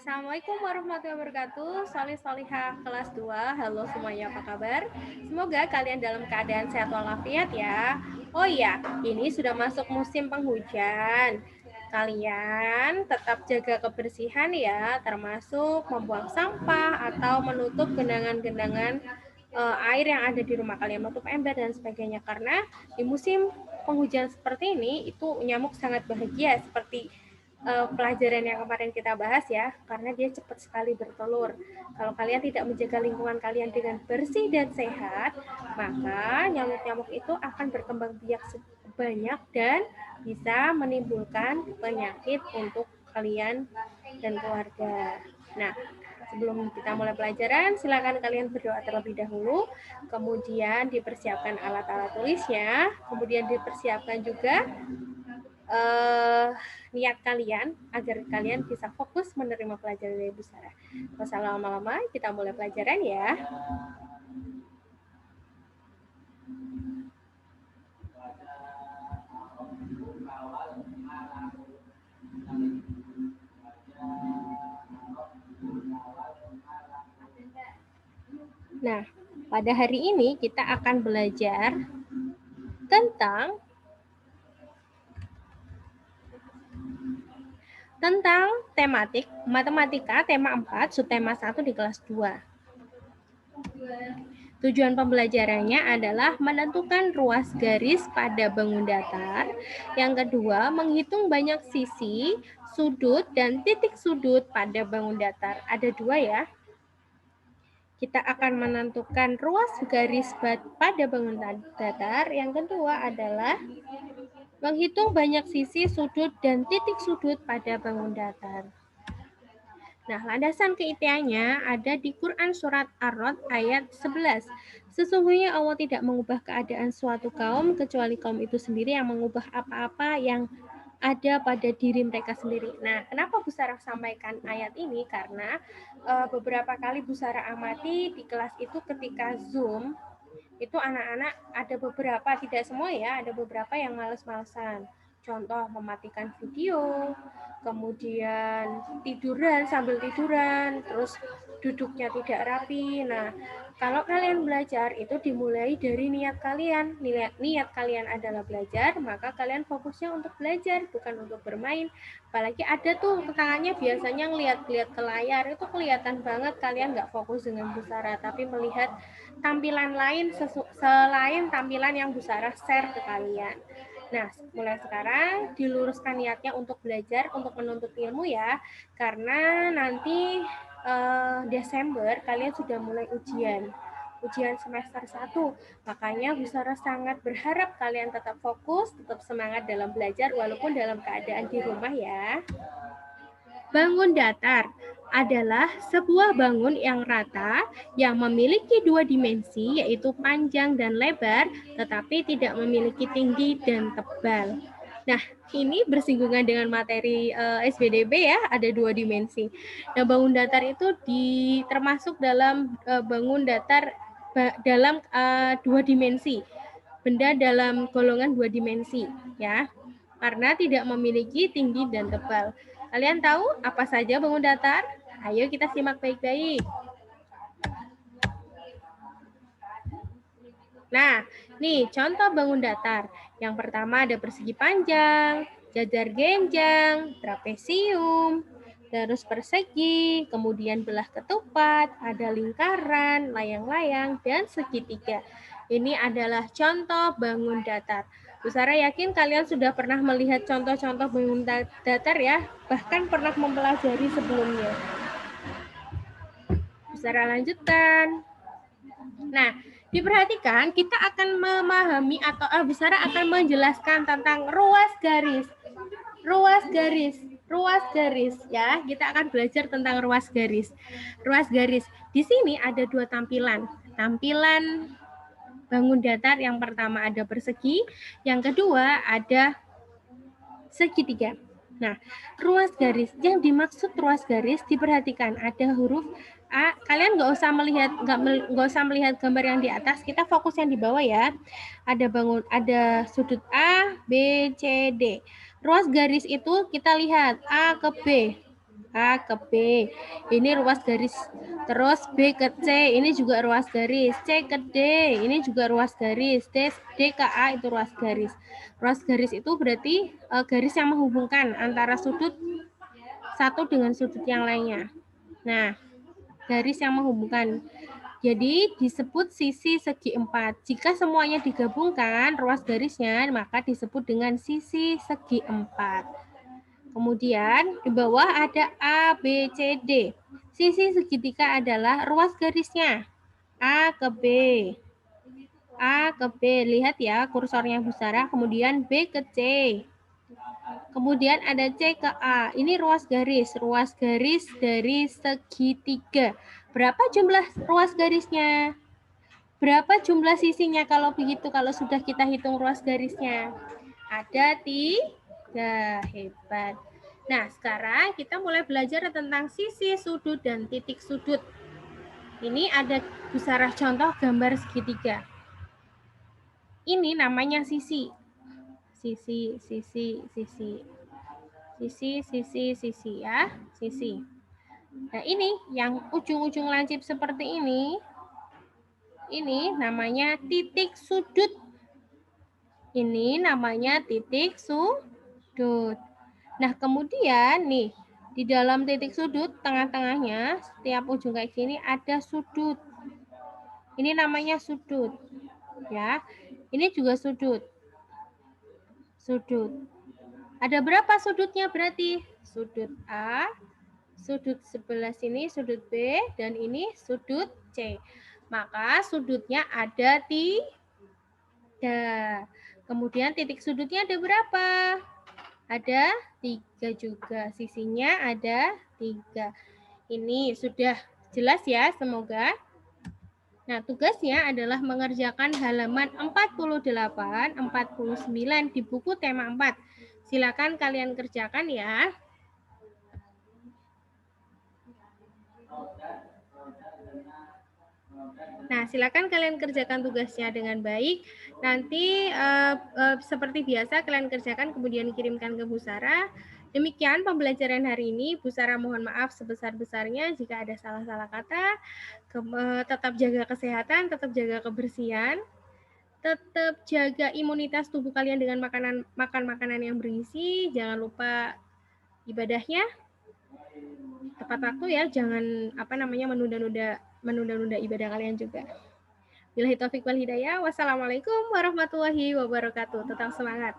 Assalamualaikum warahmatullahi wabarakatuh. Solihah kelas 2. Halo semuanya, apa kabar? Semoga kalian dalam keadaan sehat walafiat ya. Oh iya, ini sudah masuk musim penghujan. Kalian tetap jaga kebersihan ya, termasuk membuang sampah atau menutup genangan-genangan air yang ada di rumah kalian, menutup ember dan sebagainya. Karena di musim penghujan seperti ini, itu nyamuk sangat bahagia seperti pelajaran yang kemarin kita bahas ya, karena dia cepat sekali bertelur. Kalau kalian tidak menjaga lingkungan kalian dengan bersih dan sehat, maka nyamuk-nyamuk itu akan berkembang biak banyak dan bisa menimbulkan penyakit untuk kalian dan keluarga. Nah, sebelum kita mulai pelajaran, silakan kalian berdoa terlebih dahulu, kemudian dipersiapkan alat-alat tulisnya, kemudian dipersiapkan juga niat kalian agar kalian bisa fokus menerima pelajaran dari Bu Sarah. Gak usah lama-lama, kita mulai pelajaran ya. Nah, pada hari ini kita akan belajar tentang tematik matematika tema 4 subtema 1 di kelas 2. Tujuan pembelajarannya adalah menentukan ruas garis pada bangun datar. Yang kedua, menghitung banyak sisi, sudut, dan titik sudut pada bangun datar. Ada 2 ya. Kita akan menentukan ruas garis pada bangun datar. Yang kedua adalah menghitung banyak sisi, sudut, dan titik sudut pada bangun datar. Nah, landasan keitiannya ada di Quran Surat Ar-Rod ayat 11. Sesungguhnya Allah tidak mengubah keadaan suatu kaum, kecuali kaum itu sendiri yang mengubah apa-apa yang ada pada diri mereka sendiri. Nah, kenapa Bu Sarah sampaikan ayat ini? Karena beberapa kali Bu Sarah amati di kelas itu ketika Zoom, itu anak-anak ada beberapa, tidak semua ya, ada beberapa yang males-malesan. Contoh mematikan video, kemudian tiduran sambil tiduran, terus duduknya tidak rapi. Nah, kalau kalian belajar itu dimulai dari niat kalian. Niat kalian adalah belajar, maka kalian fokusnya untuk belajar, bukan untuk bermain. Apalagi ada tuh tangannya biasanya ngeliat-liat ke layar, itu kelihatan banget kalian nggak fokus dengan Bu Sarah, tapi melihat tampilan lain selain tampilan yang Bu Sarah share ke kalian. Nah, mulai sekarang diluruskan niatnya untuk belajar, untuk menuntut ilmu ya, karena nanti Desember kalian sudah mulai ujian semester 1. Makanya Bu Sarah sangat berharap kalian tetap fokus, tetap semangat dalam belajar walaupun dalam keadaan di rumah ya. Bangun datar adalah sebuah bangun yang rata yang memiliki 2 dimensi, yaitu panjang dan lebar, tetapi tidak memiliki tinggi dan tebal. Nah, ini bersinggungan dengan materi SBDB ya, ada 2 dimensi. Nah, bangun datar itu termasuk dalam bangun datar dalam 2 dimensi. Benda dalam golongan 2 dimensi ya, karena tidak memiliki tinggi dan tebal. Kalian tahu apa saja bangun datar? Ayo kita simak baik-baik. Nah, nih contoh bangun datar. Yang pertama ada persegi panjang, jajar genjang, trapesium, terus persegi, kemudian belah ketupat, ada lingkaran, layang-layang, dan segitiga. Ini adalah contoh bangun datar. Bu Sarah yakin kalian sudah pernah melihat contoh-contoh bangun datar ya, bahkan pernah mempelajari sebelumnya. Bu Sarah lanjutkan. Nah, diperhatikan kita akan memahami atau Bu Sarah akan menjelaskan tentang ruas garis. Ruas garis ya. Kita akan belajar tentang ruas garis. Ruas garis. Di sini ada 2 tampilan. Tampilan bangun datar yang pertama ada persegi, yang kedua ada segitiga. Nah, ruas garis, yang dimaksud ruas garis diperhatikan ada huruf A. Kalian nggak usah melihat gambar yang di atas, kita fokus yang di bawah ya. Ada sudut A, B, C, D. Ruas garis itu kita lihat A ke B. A ke B, ini ruas garis. Terus B ke C, ini juga ruas garis. C ke D, ini juga ruas garis. D ke A itu ruas garis. Ruas garis itu berarti garis yang menghubungkan antara sudut satu dengan sudut yang lainnya. Nah, garis yang menghubungkan. Jadi disebut sisi segi empat. Jika semuanya digabungkan ruas garisnya, maka disebut dengan sisi segi empat. Kemudian di bawah ada A, B, C, D. Sisi segitiga adalah ruas garisnya. A ke B. A ke B. Lihat ya kursornya Bu Sarah. Kemudian B ke C. Kemudian ada C ke A. Ini ruas garis. Ruas garis dari segitiga. Berapa jumlah ruas garisnya? Berapa jumlah sisinya kalau begitu? Kalau sudah kita hitung ruas garisnya. Ada 3. Hebat. Nah, sekarang kita mulai belajar tentang sisi, sudut, dan titik sudut. Ini ada Bu Sarah contoh gambar segitiga. Ini namanya sisi. Sisi, sisi, sisi. Sisi, sisi, sisi ya. Sisi. Nah, ini yang ujung-ujung lancip seperti ini namanya titik sudut. Ini namanya titik sudut. Nah, kemudian nih, di dalam titik sudut, tengah-tengahnya, setiap ujung kayak gini ada sudut. Ini namanya sudut. Ya, ini juga sudut. Sudut. Ada berapa sudutnya berarti? Sudut A, sudut sebelah sini, sudut B, dan ini sudut C. Maka sudutnya ada 3. Kemudian titik sudutnya ada berapa? Ada 3 juga. Sisinya ada 3. Ini sudah jelas ya, semoga. Nah, tugasnya adalah mengerjakan halaman 48, 49 di buku tema 4. Silakan kalian kerjakan ya. Nah, silakan kalian kerjakan tugasnya dengan baik. Nanti seperti biasa kalian kerjakan kemudian kirimkan ke Bu Sarah. Demikian pembelajaran hari ini. Bu Sarah mohon maaf sebesar-besarnya jika ada salah-salah kata. Tetap jaga kesehatan, tetap jaga kebersihan, tetap jaga imunitas tubuh kalian dengan makan makanan yang bergizi. Jangan lupa ibadahnya tepat waktu ya, jangan menunda-nunda ibadah kalian juga. Billahi taufik wal hidayah. Wassalamualaikum warahmatullahi wabarakatuh. Tetap semangat.